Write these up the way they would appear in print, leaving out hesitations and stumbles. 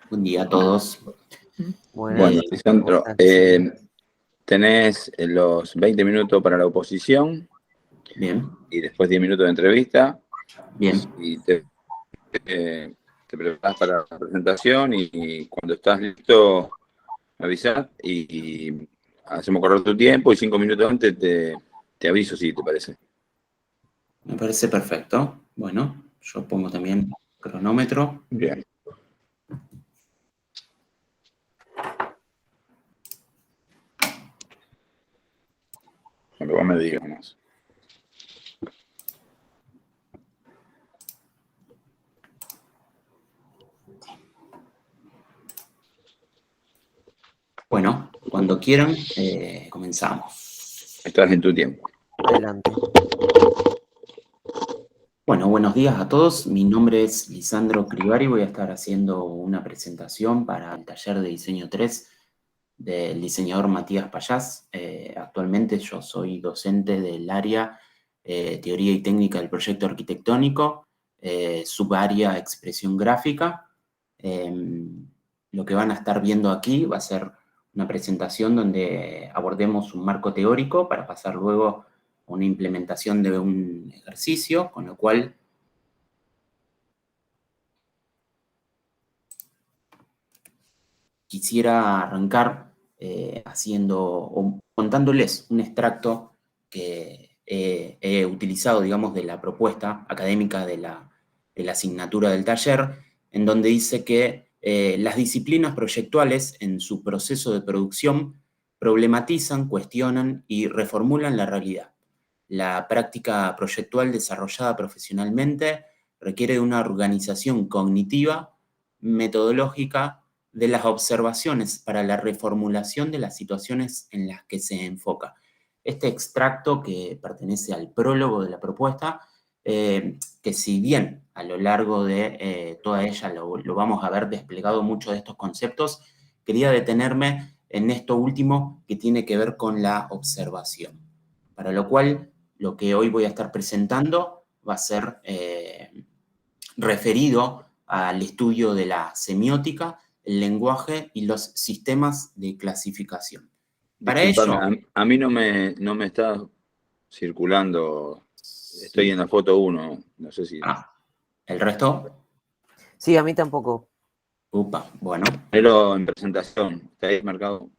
Buen día a todos. Bueno, Lisandro, tenés los 20 minutos para la oposición Bien, y después 10 minutos de entrevista. bien. Y te preparas para la presentación y cuando estás listo me avisás y hacemos correr tu tiempo y 5 minutos antes te aviso si te parece. Me parece perfecto. Bueno, yo pongo también cronómetro. Bien. Cuando vos me digas más. Bueno, cuando quieran, comenzamos. Estás en tu tiempo. Adelante. Bueno, buenos días a todos. Mi nombre es Lisandro Crivari. Voy a estar haciendo una presentación para el taller de diseño 3 del diseñador Matías Payás. Actualmente yo soy docente del área Teoría y Técnica del Proyecto Arquitectónico, subárea Expresión Gráfica. Lo que van a estar viendo aquí va a ser una presentación donde abordemos un marco teórico para pasar luego a una implementación de un ejercicio, con lo cual quisiera arrancar contándoles un extracto que he utilizado, digamos, de la propuesta académica de la asignatura del taller, en donde dice que las disciplinas proyectuales en su proceso de producción problematizan, cuestionan y reformulan la realidad. La práctica proyectual desarrollada profesionalmente requiere de una organización cognitiva, metodológica, de las observaciones para la reformulación de las situaciones en las que se enfoca. Este extracto, que pertenece al prólogo de la propuesta, que si bien a lo largo de toda ella lo vamos a ver desplegado muchos de estos conceptos, quería detenerme en esto último que tiene que ver con la observación. Para lo cual, lo que hoy voy a estar presentando va a ser referido al estudio de la semiótica, el lenguaje y los sistemas de clasificación. Para Disculpame, ello, a mí no me está circulando. Estoy en la foto 1, no sé si... ¿el resto? Sí, a mí tampoco. Upa, bueno. Pero en presentación, está ahí marcado.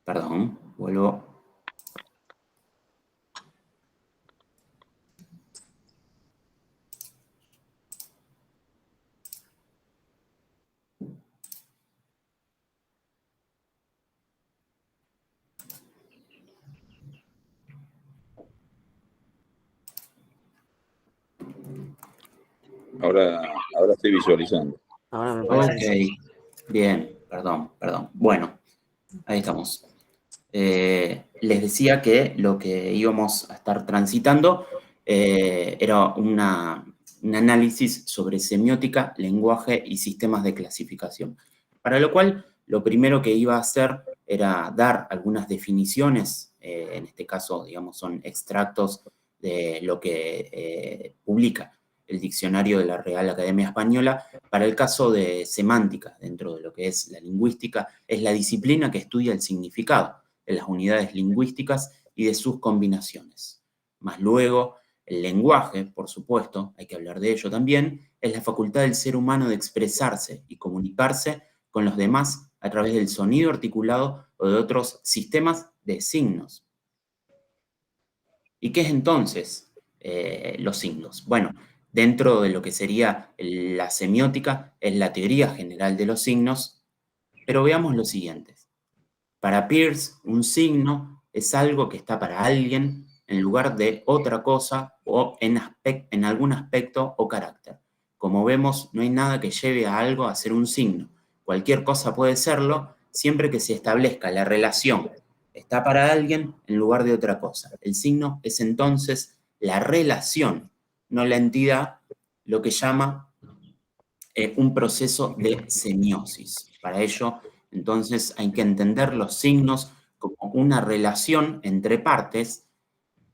Perdón, vuelvo. Ahora estoy visualizando. Ahora me parece. Ok, bien, perdón. Bueno, ahí estamos. Les decía que lo que íbamos a estar transitando era un análisis sobre semiótica, lenguaje y sistemas de clasificación. Para lo cual, lo primero que iba a hacer era dar algunas definiciones, en este caso, digamos, son extractos de lo que publica el diccionario de la Real Academia Española. Para el caso de semántica, dentro de lo que es la lingüística, es la disciplina que estudia el significado de las unidades lingüísticas y de sus combinaciones. Más luego, el lenguaje, por supuesto, hay que hablar de ello también, es la facultad del ser humano de expresarse y comunicarse con los demás a través del sonido articulado o de otros sistemas de signos. ¿Y qué es entonces los signos? Bueno, dentro de lo que sería la semiótica, es la teoría general de los signos, pero veamos lo siguiente. Para Peirce, un signo es algo que está para alguien en lugar de otra cosa o en algún aspecto o carácter. Como vemos, no hay nada que lleve a algo a ser un signo. Cualquier cosa puede serlo siempre que se establezca la relación. Está para alguien en lugar de otra cosa. El signo es entonces la relación, no la entidad, lo que llama un proceso de semiosis. Para ello, entonces, hay que entender los signos como una relación entre partes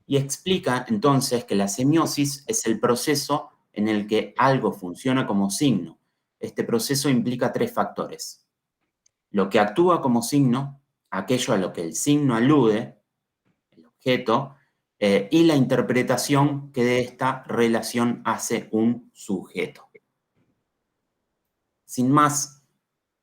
y explica entonces que la semiosis es el proceso en el que algo funciona como signo, este proceso implica 3 factores. Lo que actúa como signo, aquello a lo que el signo alude, el objeto, y la interpretación que de esta relación hace un sujeto. Sin más,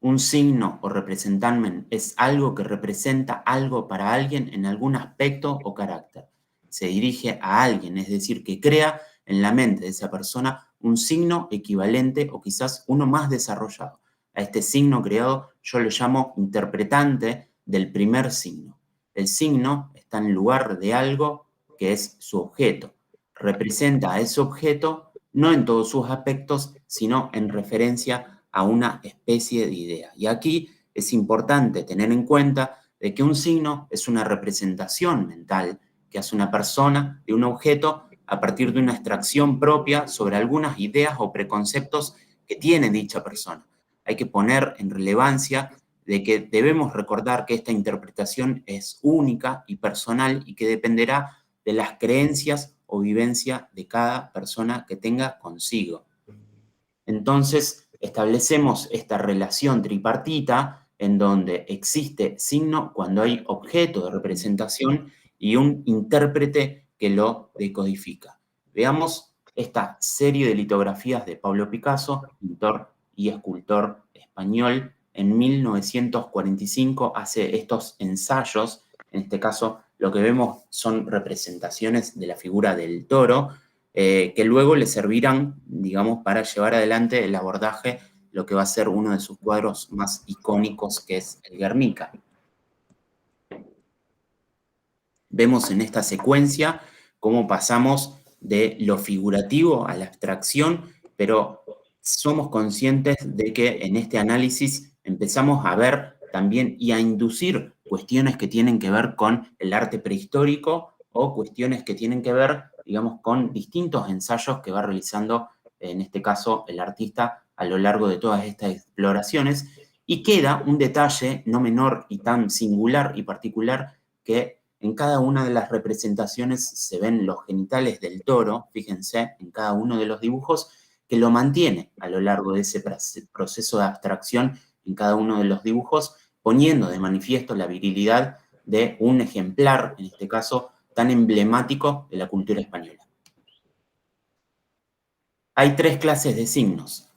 un signo o representamen es algo que representa algo para alguien en algún aspecto o carácter. Se dirige a alguien, es decir, que crea en la mente de esa persona un signo equivalente o quizás uno más desarrollado. A este signo creado yo lo llamo interpretante del primer signo. El signo está en lugar de algo que es su objeto. Representa a ese objeto no en todos sus aspectos, sino en referencia a una especie de idea. Y aquí es importante tener en cuenta de que un signo es una representación mental que hace una persona de un objeto a partir de una extracción propia sobre algunas ideas o preconceptos que tiene dicha persona. Hay que poner en relevancia de que debemos recordar que esta interpretación es única y personal y que dependerá de las creencias o vivencia de cada persona que tenga consigo. Entonces, establecemos esta relación tripartita en donde existe signo cuando hay objeto de representación y un intérprete que lo decodifica. Veamos esta serie de litografías de Pablo Picasso, pintor y escultor español. En 1945 hace estos ensayos, en este caso lo que vemos son representaciones de la figura del toro, que luego le servirán, digamos, para llevar adelante el abordaje, lo que va a ser uno de sus cuadros más icónicos, que es el Guernica. Vemos en esta secuencia cómo pasamos de lo figurativo a la abstracción, pero somos conscientes de que en este análisis empezamos a ver también y a inducir cuestiones que tienen que ver con el arte prehistórico o cuestiones que tienen que ver, digamos, con distintos ensayos que va realizando, en este caso, el artista a lo largo de todas estas exploraciones. Y queda un detalle no menor y tan singular y particular que en cada una de las representaciones se ven los genitales del toro, fíjense, en cada uno de los dibujos, que lo mantiene a lo largo de ese proceso de abstracción en cada uno de los dibujos, poniendo de manifiesto la virilidad de un ejemplar, en este caso, tan emblemático de la cultura española. Hay 3 clases de signos.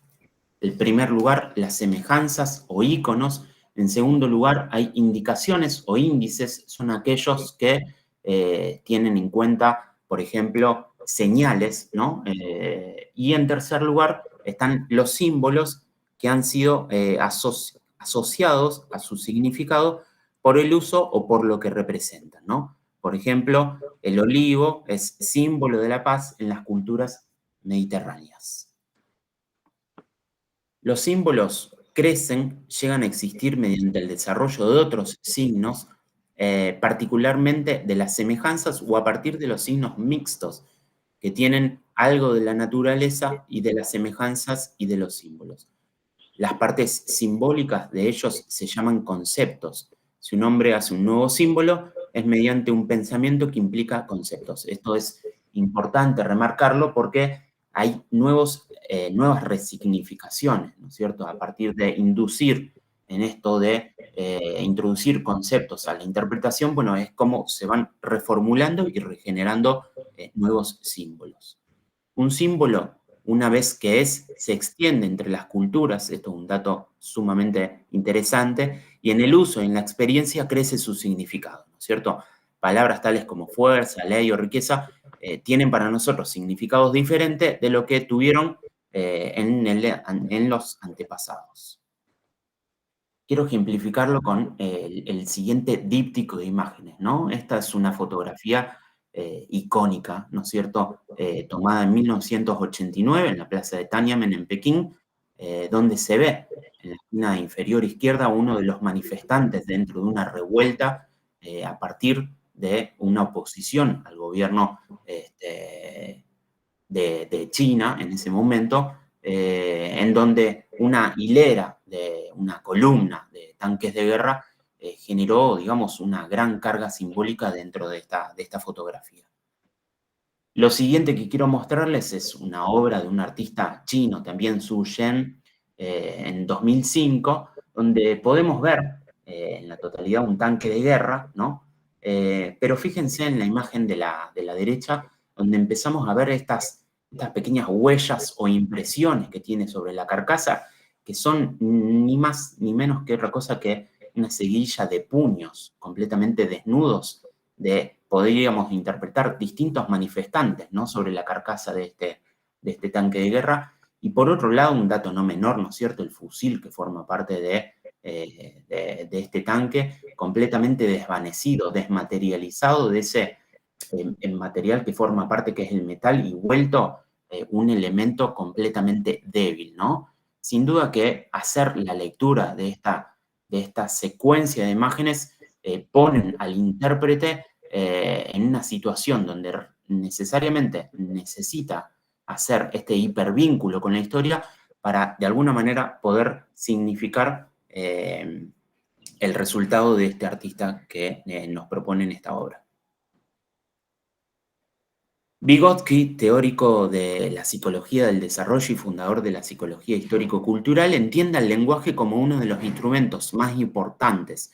En primer lugar, las semejanzas o íconos. En segundo lugar, hay indicaciones o índices, son aquellos que tienen en cuenta, por ejemplo, señales, ¿no? Y en tercer lugar, están los símbolos que han sido asociados a su significado por el uso o por lo que representan, ¿no? Por ejemplo, el olivo es símbolo de la paz en las culturas mediterráneas. Los símbolos crecen, llegan a existir mediante el desarrollo de otros signos, particularmente de las semejanzas o a partir de los signos mixtos, que tienen algo de la naturaleza y de las semejanzas y de los símbolos. Las partes simbólicas de ellos se llaman conceptos. Si un hombre hace un nuevo símbolo, es mediante un pensamiento que implica conceptos. Esto es importante remarcarlo porque hay nuevas resignificaciones, ¿no es cierto? A partir de inducir en esto de introducir conceptos a la interpretación, bueno, es como se van reformulando y regenerando nuevos símbolos. Un símbolo, una vez que se extiende entre las culturas, esto es un dato sumamente interesante, y en el uso, en la experiencia, crece su significado, ¿no es cierto? Palabras tales como fuerza, ley o riqueza tienen para nosotros significados diferentes de lo que tuvieron en los antepasados. Quiero ejemplificarlo con el siguiente díptico de imágenes, ¿no? Esta es una fotografía icónica, ¿no es cierto?, tomada en 1989 en la plaza de Tiananmen en Pekín, donde se ve en la esquina inferior izquierda uno de los manifestantes dentro de una revuelta a partir de una oposición al gobierno de China en ese momento, en donde una hilera de una columna de tanques de guerra generó, digamos, una gran carga simbólica dentro de esta fotografía. Lo siguiente que quiero mostrarles es una obra de un artista chino, también Zhu Zhen, en 2005, donde podemos ver en la totalidad un tanque de guerra, ¿no? Pero fíjense en la imagen de la derecha, donde empezamos a ver estas pequeñas huellas o impresiones que tiene sobre la carcasa, que son ni más ni menos que otra cosa que una seguilla de puños completamente desnudos, podríamos interpretar distintos manifestantes, ¿no? Sobre la carcasa de este tanque de guerra. Y por otro lado, un dato no menor, ¿no es cierto?, el fusil que forma parte de este tanque, completamente desvanecido, desmaterializado de ese material que forma parte, que es el metal, y vuelto un elemento completamente débil, ¿no? Sin duda que hacer la lectura de esta secuencia de imágenes ponen al intérprete en una situación donde necesariamente necesita hacer este hipervínculo con la historia para, de alguna manera, poder significar el resultado de este artista que nos propone en esta obra. Vygotsky, teórico de la psicología del desarrollo y fundador de la psicología histórico-cultural, entiende al lenguaje como uno de los instrumentos más importantes,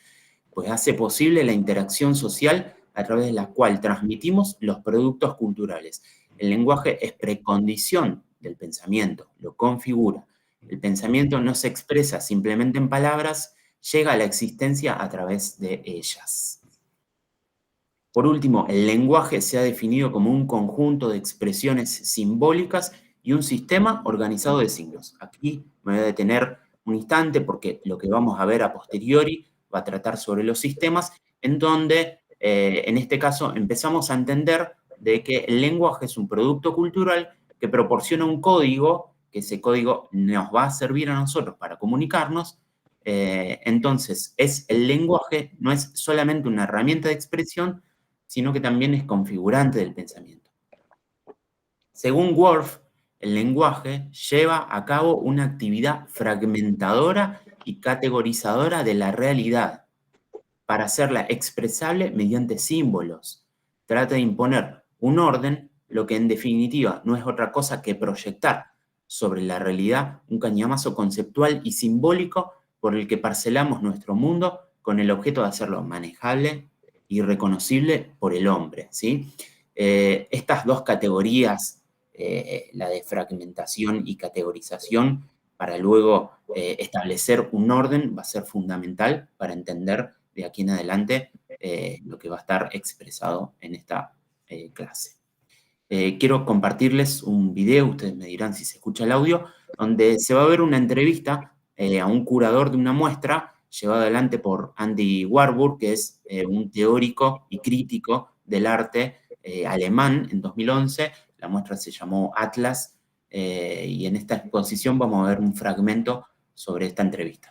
pues hace posible la interacción social a través de la cual transmitimos los productos culturales. El lenguaje es precondición del pensamiento, lo configura. El pensamiento no se expresa simplemente en palabras, llega a la existencia a través de ellas. Por último, el lenguaje se ha definido como un conjunto de expresiones simbólicas y un sistema organizado de signos. Aquí me voy a detener un instante porque lo que vamos a ver a posteriori va a tratar sobre los sistemas, en donde, en este caso, empezamos a entender de que el lenguaje es un producto cultural que proporciona un código, que ese código nos va a servir a nosotros para comunicarnos. Entonces, el lenguaje no es solamente una herramienta de expresión, sino que también es configurante del pensamiento. Según Worf, el lenguaje lleva a cabo una actividad fragmentadora y categorizadora de la realidad para hacerla expresable mediante símbolos. Trata de imponer un orden, lo que en definitiva no es otra cosa que proyectar sobre la realidad un cañamazo conceptual y simbólico por el que parcelamos nuestro mundo con el objeto de hacerlo manejable y reconocible por el hombre, ¿sí? Estas dos categorías, la de fragmentación y categorización, para luego establecer un orden, va a ser fundamental para entender de aquí en adelante lo que va a estar expresado en esta clase. Quiero compartirles un video, ustedes me dirán si se escucha el audio, donde se va a ver una entrevista a un curador de una muestra llevado adelante por Andy Warburg, que es un teórico y crítico del arte alemán en 2011. La muestra se llamó Atlas y en esta exposición vamos a ver un fragmento sobre esta entrevista.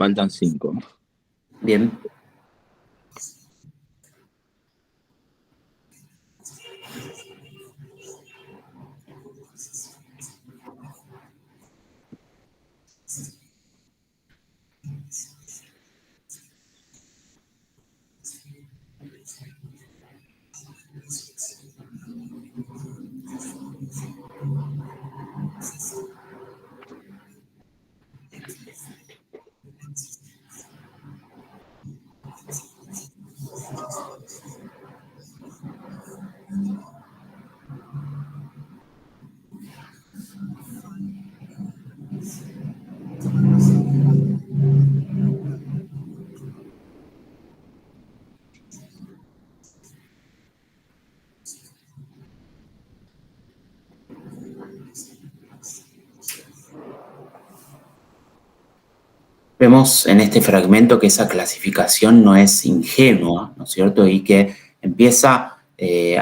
Faltan 5. Bien. Vemos en este fragmento que esa clasificación no es ingenua, ¿no es cierto? Y que empieza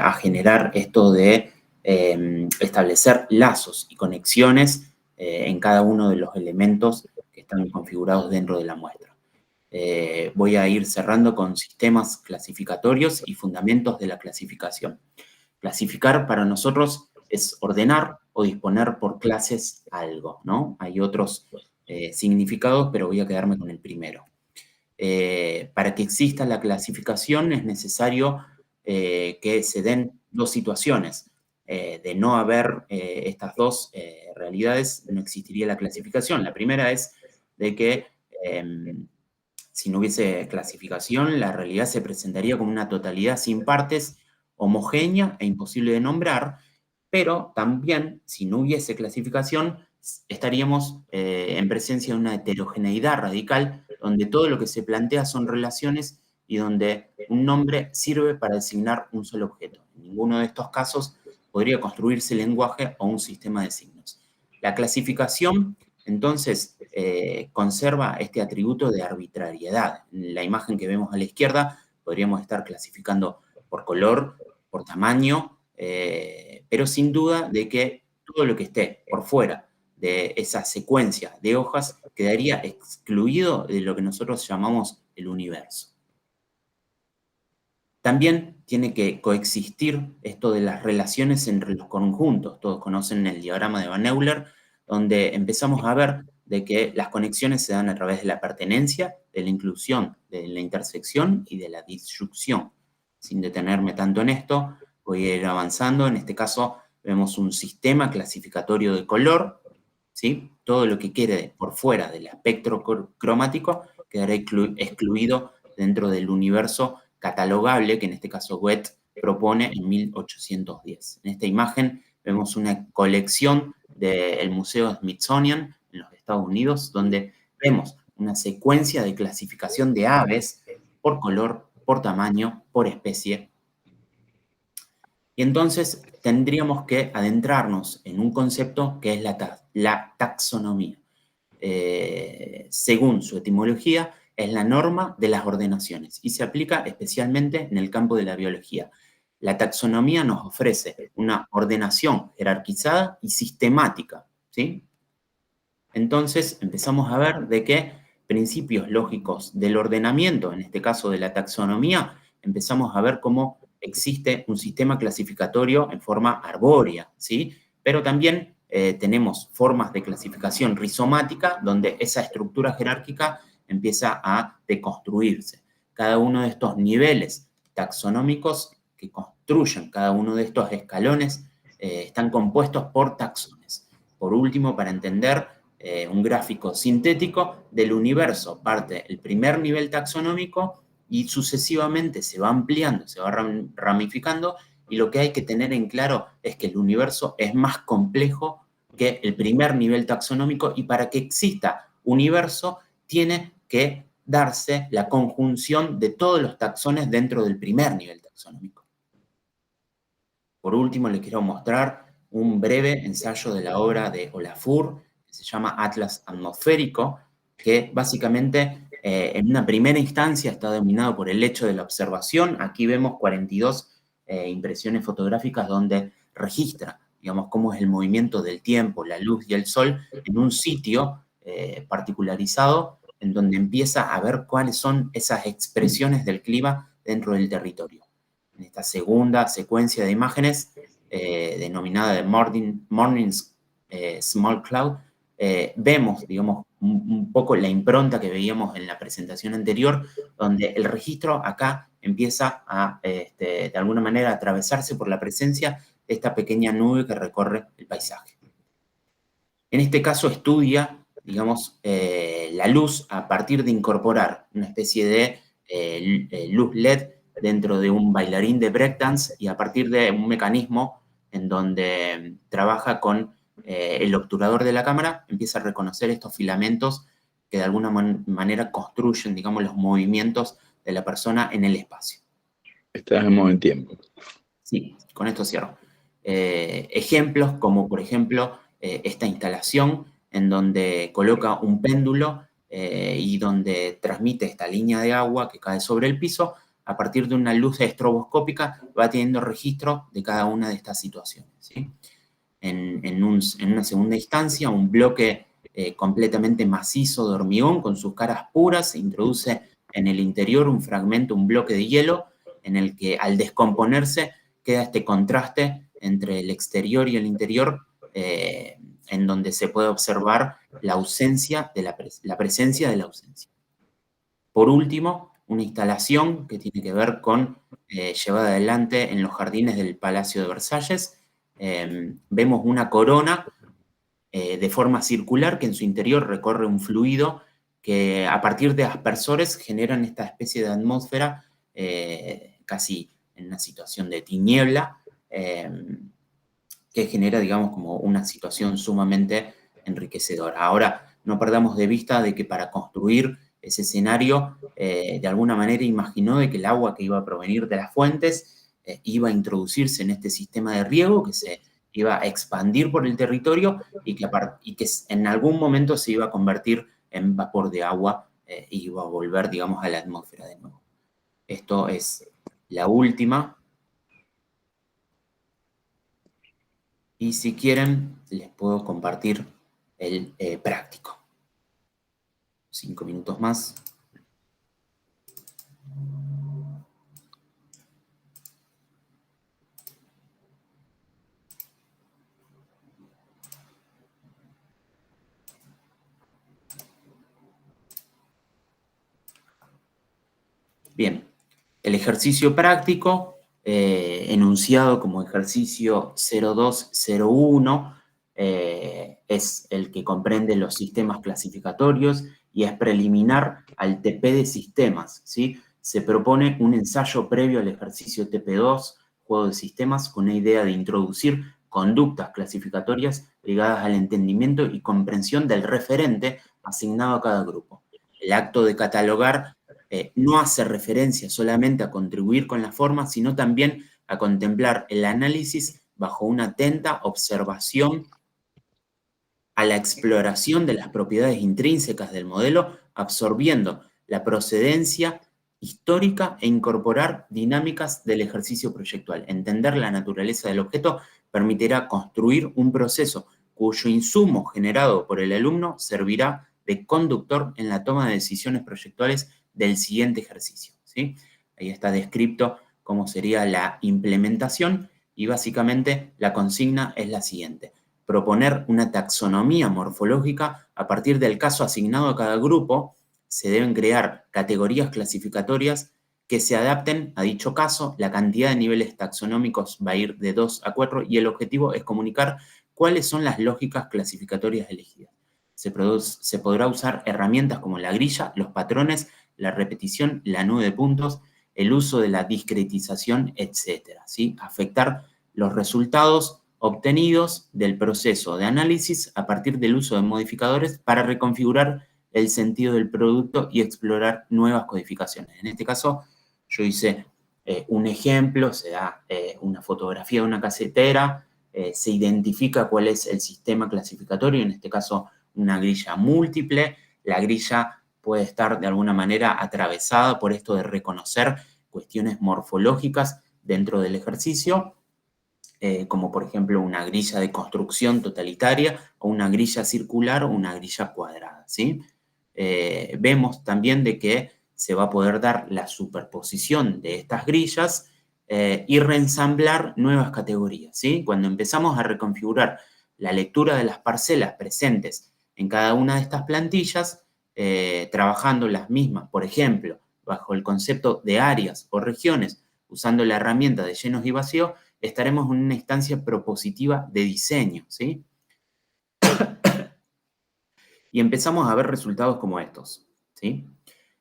a generar esto de establecer lazos y conexiones en cada uno de los elementos que están configurados dentro de la muestra. Voy a ir cerrando con sistemas clasificatorios y fundamentos de la clasificación. Clasificar para nosotros es ordenar o disponer por clases algo, ¿no? Hay otros significados, pero voy a quedarme con el primero. Para que exista la clasificación es necesario que se den dos situaciones. De no haber estas dos realidades, no existiría la clasificación. La primera es de que si no hubiese clasificación, la realidad se presentaría como una totalidad sin partes, homogénea e imposible de nombrar, pero también, si no hubiese clasificación, estaríamos en presencia de una heterogeneidad radical, donde todo lo que se plantea son relaciones y donde un nombre sirve para designar un solo objeto. En ninguno de estos casos podría construirse lenguaje o un sistema de signos. La clasificación, entonces, conserva este atributo de arbitrariedad. En la imagen que vemos a la izquierda, podríamos estar clasificando por color, por tamaño, pero sin duda de que todo lo que esté por fuera de esa secuencia de hojas quedaría excluido de lo que nosotros llamamos el universo. También tiene que coexistir esto de las relaciones entre los conjuntos. Todos conocen el diagrama de Van Euler, donde empezamos a ver de que las conexiones se dan a través de la pertenencia, de la inclusión, de la intersección y de la disyunción. Sin detenerme tanto en esto, voy a ir avanzando. En este caso vemos un sistema clasificatorio de color, ¿sí? Todo lo que quede por fuera del espectro cromático quedará excluido dentro del universo catalogable que en este caso Goethe propone en 1810. En esta imagen vemos una colección del Museo Smithsonian en los Estados Unidos, donde vemos una secuencia de clasificación de aves por color, por tamaño, por especie. Y entonces tendríamos que adentrarnos en un concepto que es la taxonomía. Según su etimología, es la norma de las ordenaciones y se aplica especialmente en el campo de la biología. La taxonomía nos ofrece una ordenación jerarquizada y sistemática, ¿sí? Entonces empezamos a ver de que principios lógicos del ordenamiento, en este caso de la taxonomía, empezamos a ver cómo existe un sistema clasificatorio en forma arbórea, ¿sí? Pero también tenemos formas de clasificación rizomática donde esa estructura jerárquica empieza a deconstruirse. Cada uno de estos niveles taxonómicos que construyen cada uno de estos escalones están compuestos por taxones. Por último, para entender un gráfico sintético del universo, parte el primer nivel taxonómico y sucesivamente se va ampliando, se va ramificando, y lo que hay que tener en claro es que el universo es más complejo que el primer nivel taxonómico y para que exista universo tiene que darse la conjunción de todos los taxones dentro del primer nivel taxonómico. Por último, les quiero mostrar un breve ensayo de la obra de Olafur, que se llama Atlas Atmosférico, que básicamente en una primera instancia está dominado por el hecho de la observación. Aquí vemos 42 impresiones fotográficas donde registra, digamos, cómo es el movimiento del tiempo, la luz y el sol en un sitio particularizado en donde empieza a ver cuáles son esas expresiones del clima dentro del territorio. En esta segunda secuencia de imágenes, denominada de Morning's Small Cloud, vemos, digamos, un poco la impronta que veíamos en la presentación anterior, donde el registro acá empieza a, de alguna manera, atravesarse por la presencia de esta pequeña nube que recorre el paisaje. En este caso estudia, digamos, la luz a partir de incorporar una especie de luz LED dentro de un bailarín de breakdance y a partir de un mecanismo en donde trabaja con el obturador de la cámara, empieza a reconocer estos filamentos que de alguna manera construyen, digamos, los movimientos de la persona en el espacio. Estamos en tiempo. Sí, con esto cierro. Ejemplos como, por ejemplo, esta instalación en donde coloca un péndulo y donde transmite esta línea de agua que cae sobre el piso, a partir de una luz estroboscópica va teniendo registro de cada una de estas situaciones, ¿sí? En una segunda instancia, un bloque completamente macizo de hormigón con sus caras puras, se introduce en el interior un fragmento, un bloque de hielo, en el que al descomponerse queda este contraste entre el exterior y el interior, en donde se puede observar la ausencia de la presencia de la ausencia. Por último, una instalación que tiene que ver con llevada adelante en los jardines del Palacio de Versalles. Vemos una corona de forma circular que en su interior recorre un fluido que a partir de aspersores generan esta especie de atmósfera casi en una situación de tiniebla, que genera, digamos, como una situación sumamente enriquecedora. Ahora, no perdamos de vista de que para construir ese escenario, de alguna manera imaginó de que el agua que iba a provenir de las fuentes iba a introducirse en este sistema de riego que se iba a expandir por el territorio y que en algún momento se iba a convertir en vapor de agua y iba a volver, digamos, a la atmósfera de nuevo. Esto es la última. Y si quieren, les puedo compartir el práctico. 5 minutos más. Bien, el ejercicio práctico, enunciado como ejercicio 0201, es el que comprende los sistemas clasificatorios y es preliminar al TP de sistemas, ¿sí? Se propone un ensayo previo al ejercicio TP2, juego de sistemas, con una idea de introducir conductas clasificatorias ligadas al entendimiento y comprensión del referente asignado a cada grupo. El acto de catalogar no hace referencia solamente a contribuir con la forma, sino también a contemplar el análisis bajo una atenta observación a la exploración de las propiedades intrínsecas del modelo, absorbiendo la procedencia histórica e incorporar dinámicas del ejercicio proyectual. Entender la naturaleza del objeto permitirá construir un proceso cuyo insumo generado por el alumno servirá de conductor en la toma de decisiones proyectuales del siguiente ejercicio, ¿sí? Ahí está descrito cómo sería la implementación y básicamente la consigna es la siguiente: proponer una taxonomía morfológica a partir del caso asignado a cada grupo. Se deben crear categorías clasificatorias que se adapten a dicho caso. La cantidad de niveles taxonómicos va a ir de 2 a 4 y el objetivo es comunicar cuáles son las lógicas clasificatorias elegidas. Se podrá usar herramientas como la grilla, los patrones, la repetición, la nube de puntos, el uso de la discretización, etcétera, ¿sí? Afectar los resultados obtenidos del proceso de análisis a partir del uso de modificadores para reconfigurar el sentido del producto y explorar nuevas codificaciones. En este caso, yo hice un ejemplo, se da una fotografía de una casetera, se identifica cuál es el sistema clasificatorio, en este caso una grilla múltiple. La grilla puede estar de alguna manera atravesada por esto de reconocer cuestiones morfológicas dentro del ejercicio, como por ejemplo una grilla de construcción totalitaria o una grilla circular o una grilla cuadrada, ¿sí? vemos también de que se va a poder dar la superposición de estas grillas y reensamblar nuevas categorías, ¿sí? Cuando empezamos a reconfigurar la lectura de las parcelas presentes en cada una de estas plantillas, trabajando las mismas, por ejemplo, bajo el concepto de áreas o regiones, usando la herramienta de llenos y vacíos, estaremos en una instancia propositiva de diseño, ¿sí? Y empezamos a ver resultados como estos, ¿sí?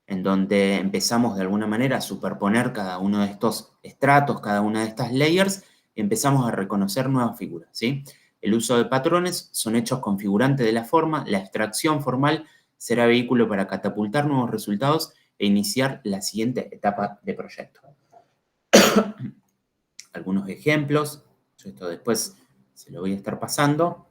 En donde empezamos de alguna manera a superponer cada uno de estos estratos, cada una de estas layers, y empezamos a reconocer nuevas figuras, ¿sí? El uso de patrones son hechos configurantes de la forma, la extracción formal será vehículo para catapultar nuevos resultados e iniciar la siguiente etapa de proyecto. Algunos ejemplos, yo esto después se lo voy a estar pasando.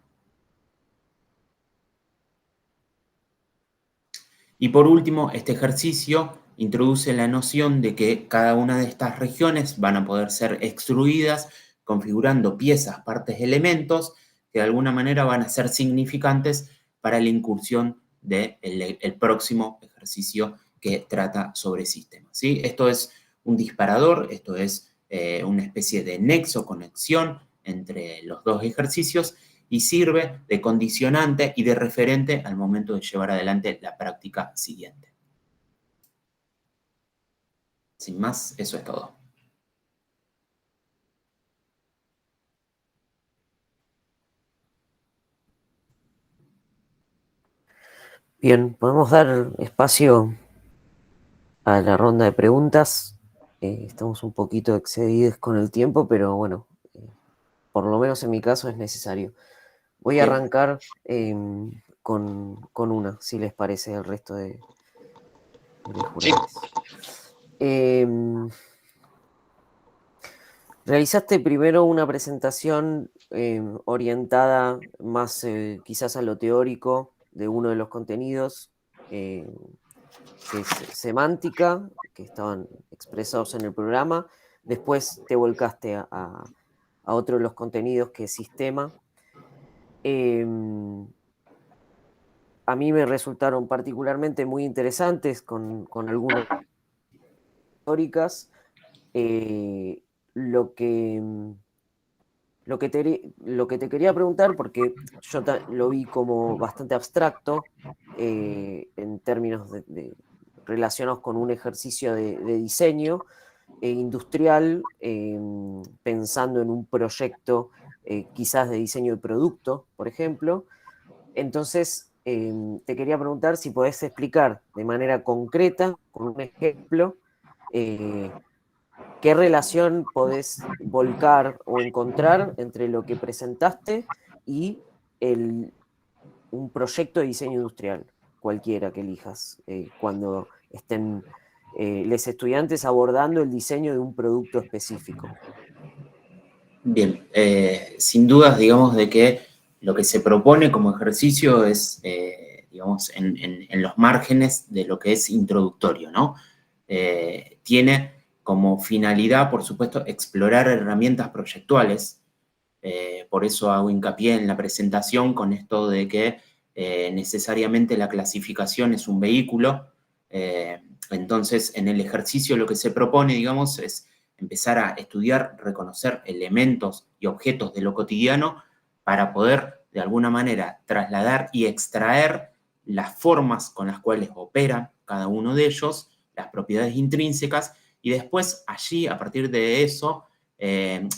Y por último, este ejercicio introduce la noción de que cada una de estas regiones van a poder ser extruidas configurando piezas, partes, elementos que de alguna manera van a ser significantes para la incursión del próximo ejercicio que trata sobre sistemas, ¿sí? Esto es un disparador, esto es una especie de nexo, conexión entre los dos ejercicios y sirve de condicionante y de referente al momento de llevar adelante la práctica siguiente. Sin más, eso es todo. Bien, podemos dar espacio a la ronda de preguntas. Estamos un poquito excedidos con el tiempo, pero bueno, por lo menos en mi caso es necesario. Voy a Bien. arrancar con una, si les parece, al resto de jurados. Realizaste primero una presentación orientada más quizás a lo teórico de uno de los contenidos, que es semántica, que estaban expresados en el programa. Después te volcaste a otro de los contenidos, que es sistema. A mí me resultaron particularmente muy interesantes con algunas teóricas. Lo que, lo que te quería preguntar, porque yo lo vi como bastante abstracto en términos relacionados con un ejercicio de diseño industrial, pensando en un proyecto quizás de diseño de producto, por ejemplo. Entonces, te quería preguntar si podés explicar de manera concreta, con un ejemplo, ¿qué relación podés volcar o encontrar entre lo que presentaste y un proyecto de diseño industrial, cualquiera que elijas, cuando estén los estudiantes abordando el diseño de un producto específico? Bien, sin dudas, digamos, de que lo que se propone como ejercicio es, digamos, en los márgenes de lo que es introductorio, ¿no? Tiene como finalidad, por supuesto, explorar herramientas proyectuales. Por eso hago hincapié en la presentación con esto de que necesariamente la clasificación es un vehículo. Entonces, en el ejercicio lo que se propone, digamos, es empezar a estudiar, reconocer elementos y objetos de lo cotidiano para poder, de alguna manera, trasladar y extraer las formas con las cuales opera cada uno de ellos, las propiedades intrínsecas, y después allí, a partir de eso,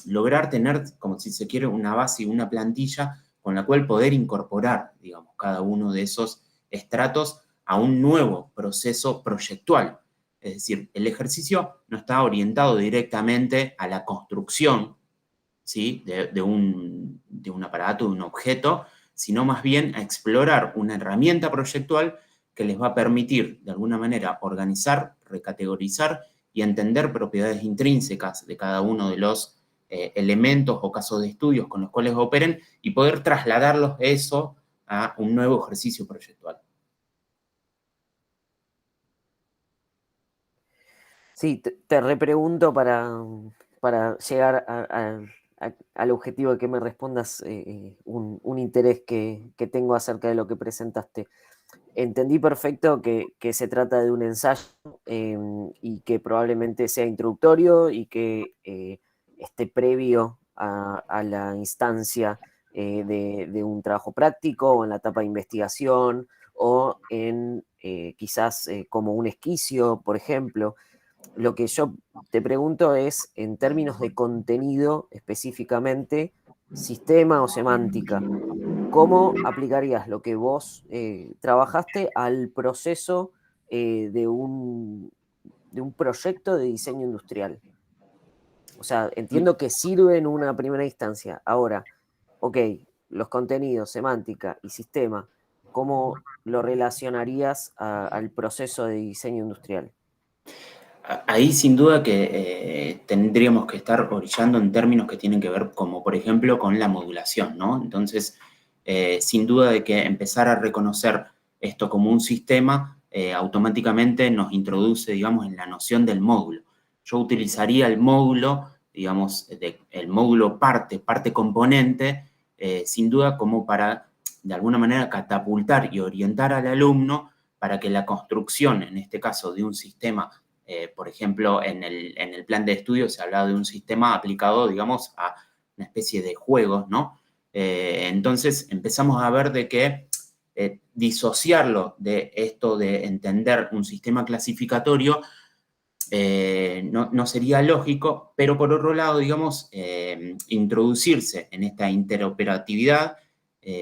lograr tener, como si se quiere, una base y una plantilla con la cual poder incorporar, digamos, cada uno de esos estratos a un nuevo proceso proyectual. Es decir, el ejercicio no está orientado directamente a la construcción, ¿sí? de un aparato, de un objeto, sino más bien a explorar una herramienta proyectual que les va a permitir, de alguna manera, organizar, recategorizar y entender propiedades intrínsecas de cada uno de los elementos o casos de estudios con los cuales operen y poder trasladarlos eso a un nuevo ejercicio proyectual. Sí, te repregunto para llegar al objetivo de que me respondas un interés que tengo acerca de lo que presentaste. entendí perfecto que se trata de un ensayo y que probablemente sea introductorio y que esté previo a la instancia de un trabajo práctico o en la etapa de investigación o en quizás como un esquicio, por ejemplo. Lo que yo te pregunto es, en términos de contenido específicamente, sistema o semántica, ¿cómo aplicarías lo que vos trabajaste al proceso de un proyecto de diseño industrial? O sea, entiendo que sirve en una primera instancia. Ahora, ok, los contenidos, semántica y sistema, ¿cómo lo relacionarías al proceso de diseño industrial? Ahí sin duda que tendríamos que estar orillando en términos que tienen que ver como por ejemplo con la modulación, ¿no? Entonces, sin duda de que empezar a reconocer esto como un sistema automáticamente nos introduce, digamos, en la noción del módulo. Yo utilizaría el módulo, digamos, el módulo parte componente, sin duda como para, de alguna manera, catapultar y orientar al alumno para que la construcción, en este caso, de un sistema por ejemplo, en el plan de estudio se hablaba de un sistema aplicado, digamos, a una especie de juegos, ¿no? Entonces empezamos a ver de que disociarlo de esto de entender un sistema clasificatorio no sería lógico, pero por otro lado, digamos, introducirse en esta interoperatividad,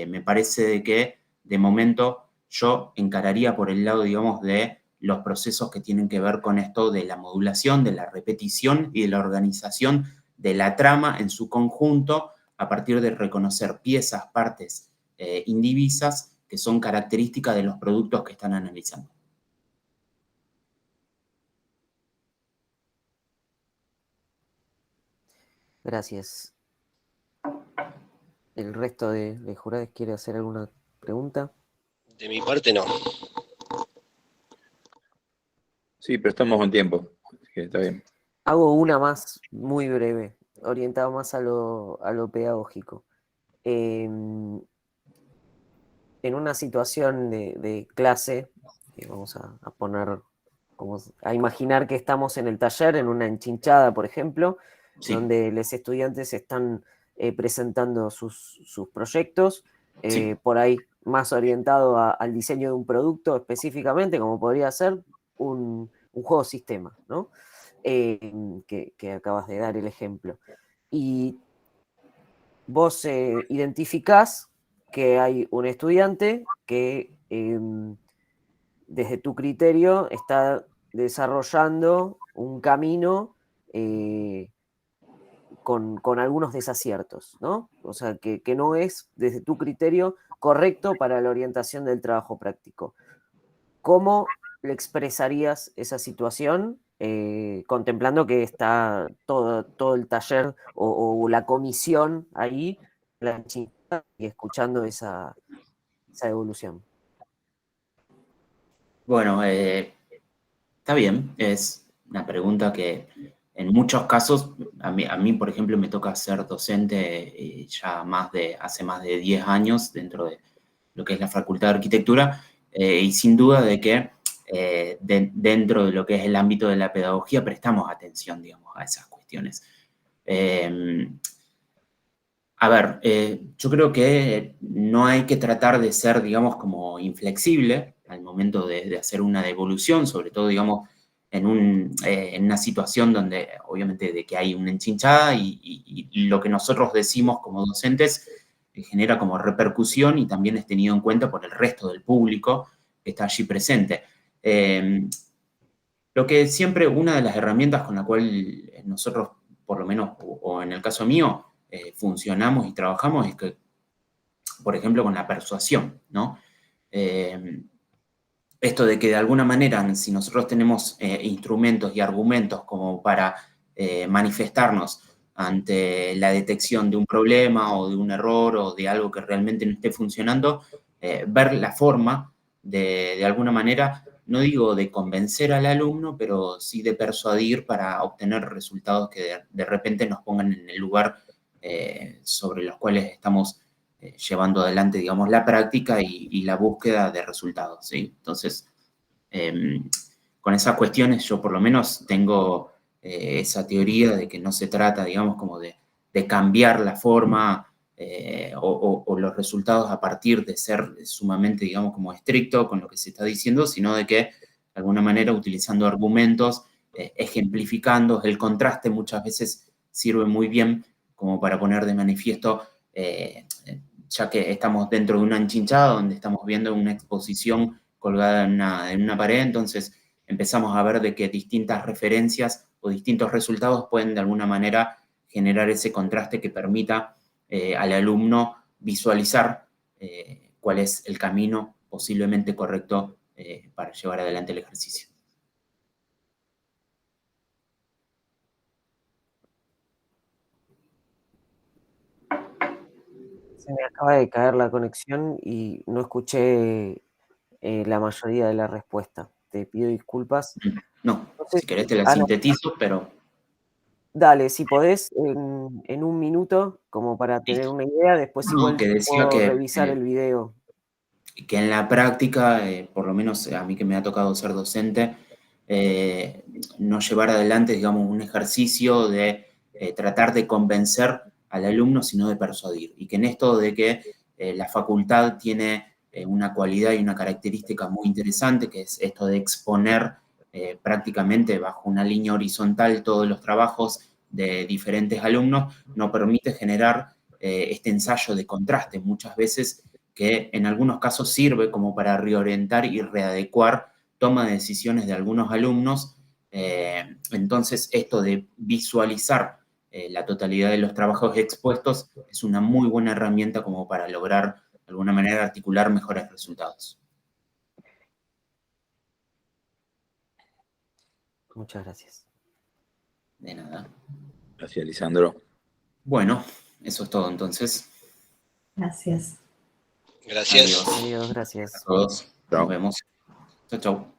me parece de que de momento yo encararía por el lado, digamos, de los procesos que tienen que ver con esto de la modulación, de la repetición y de la organización de la trama en su conjunto a partir de reconocer piezas, partes indivisas que son características de los productos que están analizando. Gracias. ¿El resto de jurados quiere hacer alguna pregunta? De mi parte, no. Sí, pero estamos con tiempo, así que está bien. Hago una más, muy breve, orientada más a lo pedagógico. En una situación de clase, vamos a poner, a imaginar que estamos en el taller, en una enchinchada, por ejemplo, Sí. donde los estudiantes están presentando sus proyectos, Sí. por ahí más orientado al diseño de un producto específicamente, como podría ser un juego sistema, ¿no? Que acabas de dar el ejemplo. Y vos identificás que hay un estudiante que desde tu criterio está desarrollando un camino con algunos desaciertos, ¿no? O sea, que no es, desde tu criterio, correcto para la orientación del trabajo práctico. ¿Cómo le expresarías esa situación contemplando que está todo el taller o la comisión ahí, la chica, y escuchando esa evolución? Bueno, está bien, es una pregunta que en muchos casos, a mí, por ejemplo, me toca ser docente ya hace más de 10 años dentro de lo que es la Facultad de Arquitectura, y sin duda de que dentro de lo que es el ámbito de la pedagogía prestamos atención, digamos, a esas cuestiones. A ver, yo creo que no hay que tratar de ser, digamos, como inflexible al momento de hacer una devolución, sobre todo, digamos, en una situación donde obviamente de que hay una enchinchada y lo que nosotros decimos como docentes genera como repercusión y también es tenido en cuenta por el resto del público que está allí presente. Lo que siempre, una de las herramientas con la cual nosotros, por lo menos, o en el caso mío, funcionamos y trabajamos es que, por ejemplo, con la persuasión, ¿no? Esto de que de alguna manera, si nosotros tenemos instrumentos y argumentos como para manifestarnos ante la detección de un problema o de un error o de algo que realmente no esté funcionando, ver la forma de alguna manera, no digo de convencer al alumno, pero sí de persuadir para obtener resultados que de repente nos pongan en el lugar sobre los cuales estamos llevando adelante, digamos, la práctica y la búsqueda de resultados, ¿sí? Entonces, con esas cuestiones yo por lo menos tengo esa teoría de que no se trata, digamos, como de cambiar la forma o los resultados a partir de ser sumamente, digamos, como estricto con lo que se está diciendo, sino de que, de alguna manera, utilizando argumentos, ejemplificando, el contraste muchas veces sirve muy bien como para poner de manifiesto, ya que estamos dentro de una enchinchada donde estamos viendo una exposición colgada en una pared, entonces empezamos a ver de que distintas referencias o distintos resultados pueden de alguna manera generar ese contraste que permita al alumno visualizar cuál es el camino posiblemente correcto para llevar adelante el ejercicio. Se me acaba de caer la conexión y no escuché la mayoría de la respuesta. Te pido disculpas. No, Entonces, si querés te la sintetizo, pero... Dale, si podés, en un minuto, como para tener una idea, después No, igual que yo decía puedo revisar el video. que en la práctica, por lo menos a mí que me ha tocado ser docente, no llevar adelante, digamos, un ejercicio de tratar de convencer al alumno, sino de persuadir. Y que en esto de que la facultad tiene una cualidad y una característica muy interesante, que es esto de exponer prácticamente bajo una línea horizontal todos los trabajos de diferentes alumnos, nos permite generar este ensayo de contraste. Muchas veces que en algunos casos sirve como para reorientar y readecuar toma de decisiones de algunos alumnos. Entonces, esto de visualizar la totalidad de los trabajos expuestos es una muy buena herramienta como para lograr, de alguna manera, articular mejores resultados. Muchas gracias. De nada. Gracias, Lisandro. Bueno, eso es todo entonces. Gracias. Gracias. Adiós. Adiós, gracias. A todos. Chao. Nos vemos. Chau, chau.